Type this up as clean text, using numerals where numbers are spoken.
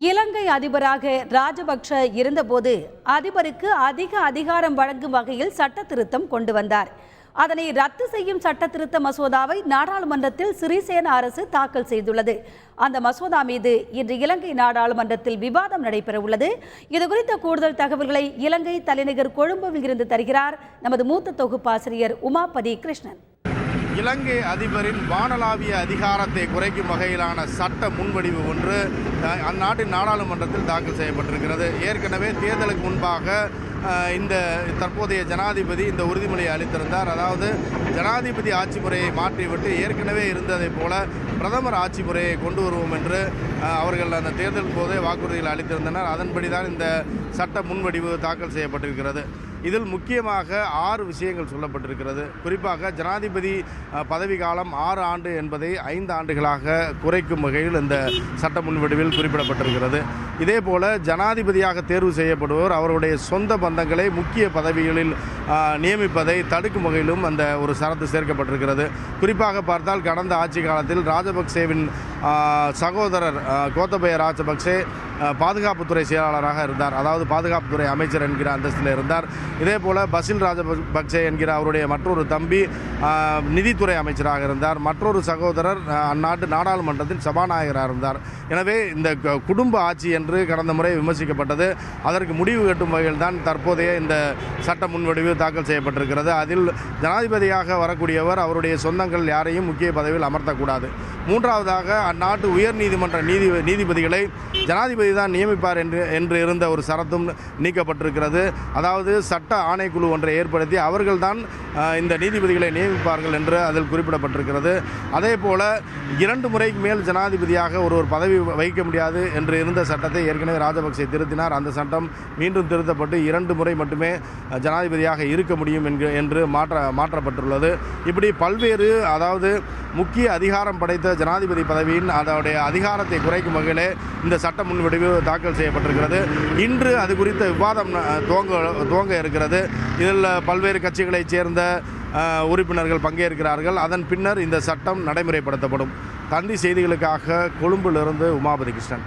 இலங்கை அதிபராக ராஜபக்ஷ இருந்தபோது அதிபருக்கு அதிக அதிகாரம் வழங்கும் வகையில் சட்ட திருத்தம் கொண்டு வந்தார். அதனை ரத்து செய்யும் சட்ட திருத்த மசோதாவை நாடாளுமன்றத்தில் சிறிசேன அரசு தாக்கல் செய்துள்ளது. அந்த மசோதா மீது இன்று இலங்கை நாடாளுமன்றத்தில் விவாதம் நடைபெற உள்ளது. இதுகுறித்த கூடுதல் தகவல்களை இலங்கை தலைநகர் கொழும்புவில் இருந்து தருகிறார் நமது மூத்த தொகுப்பாசிரியர் உமாபதி கிருஷ்ணன். இலங்கை அதிபரின் வானளாவிய அதிகாரத்தை குறைக்கும் வகையிலான சட்ட முன்வடிவு ஒன்று அந்நாட்டின் நாடாளுமன்றத்தில் தாக்கல் செய்யப்பட்டிருக்கிறது. ஏற்கனவே தேர்தலுக்கு முன்பாக இந்த தற்போதைய ஜனாதிபதி இந்த உறுதிமொழியை அளித்திருந்தார். அதாவது ஜனாதிபதி ஆட்சி முறையை மாற்றிவிட்டு ஏற்கனவே இருந்ததைப் போல பிரதமர் ஆட்சி முறையை கொண்டு வருவோம் என்று அவர்கள் அந்த தேர்தல் போதே வாக்குறுதிகள் அளித்திருந்தனர். அதன்படி தான் இந்த சட்ட முன்வடிவு தாக்கல் செய்யப்பட்டிருக்கிறது. இதில் முக்கியமாக 6 விஷயங்கள் சொல்லப்பட்டிருக்கிறது. குறிப்பாக ஜனாதிபதி பதவி காலம் 6 ஆண்டு என்பதை 5 ஆண்டுகளாக குறைக்கும் வகையில் இந்த சட்ட முன்வடிவில் குறிப்பிடப்பட்டிருக்கிறது. இதேபோல ஜனாதிபதியாக தேர்வு செய்யப்படுவோர் அவருடைய சொந்த பந்தங்களை முக்கிய பதவிகளில் நியமிப்பதை தடுக்கும் வகையிலும் அந்த ஒரு சரத்து சேர்க்கப்பட்டிருக்கிறது. குறிப்பாக பார்த்தால் கடந்த ஆட்சி காலத்தில் ராஜபக்சேவின் சகோதரர் கோத்தபய ராஜபக்சே பாதுகாப்புத்துறை செயலாளராக இருந்தார். அதாவது பாதுகாப்புத்துறை அமைச்சர் என்கிற அந்தஸ்தில் இருந்தார். இதேபோல் பசில் ராஜபக்சே என்கிற அவருடைய மற்றொரு தம்பி நிதித்துறை அமைச்சராக இருந்தார். மற்றொரு சகோதரர் அந்நாட்டு நாடாளுமன்றத்தின் சபாநாயகராக இருந்தார். எனவே இந்த குடும்ப ஆட்சி என்று கடந்த முறை விமர்சிக்கப்பட்டது. அதற்கு முடிவு கட்டும் வகையில் தான் தற்போதைய இந்த சட்ட முன்வடிவு தாக்கல் செய்யப்பட்டிருக்கிறது. அதில் ஜனாதிபதியாக வரக்கூடியவர் அவருடைய சொந்தங்கள் யாரையும் முக்கிய பதவியில் அமர்த்தக்கூடாது. மூன்றாவதாக அந்நாட்டு உயர் நீதிமன்ற நீதிபதிகளை ஜனாதிபதி தான் நியமிப்பார் என்று இருந்த ஒரு சரத்தும் நீக்கப்பட்டிருக்கிறது. அதாவது சட்ட ஆணைக்குழு ஒன்றை ஏற்படுத்தி அவர்கள்தான் இந்த நீதிபதிகளை நியமிப்பார்கள் என்று அதில் குறிப்பிடப்பட்டிருக்கிறது. அதே போல 2 முறைக்கு மேல் ஜனாதிபதியாக ஒருவர் பதவி வகிக்க முடியாது என்று இருந்த சட்டத்தை ஏற்கனவே ராஜபக்சே திருத்தினார். அந்த சட்டம் மீண்டும் திருத்தப்பட்டு 2 முறை மட்டுமே ஜனாதிபதியாக இருக்க முடியும் என்று மாற்றப்பட்டுள்ளது. இப்படி பல்வேறு அதாவது முக்கிய அதிகாரம் படைத்த ஜனாதிபதி பதவியின் அதனுடைய அதிகாரத்தை குறைக்கும் வகையிலே இந்த சட்ட முன்வடிவு தாக்கல் செய்யப்பட்டிருக்கிறது. இன்று அது குறித்த விவாதம் துவங்க இருக்கிறது. இதில் பல்வேறு கட்சிகளைச் சேர்ந்த உறுப்பினர்கள் பங்கேற்கிறார்கள். அதன் பின்னர் இந்த சட்டம் நடைமுறைப்படுத்தப்படும். தந்தி செய்திகளுக்காக கொழும்பிலிருந்து உமாபதி கிருஷ்ணன்.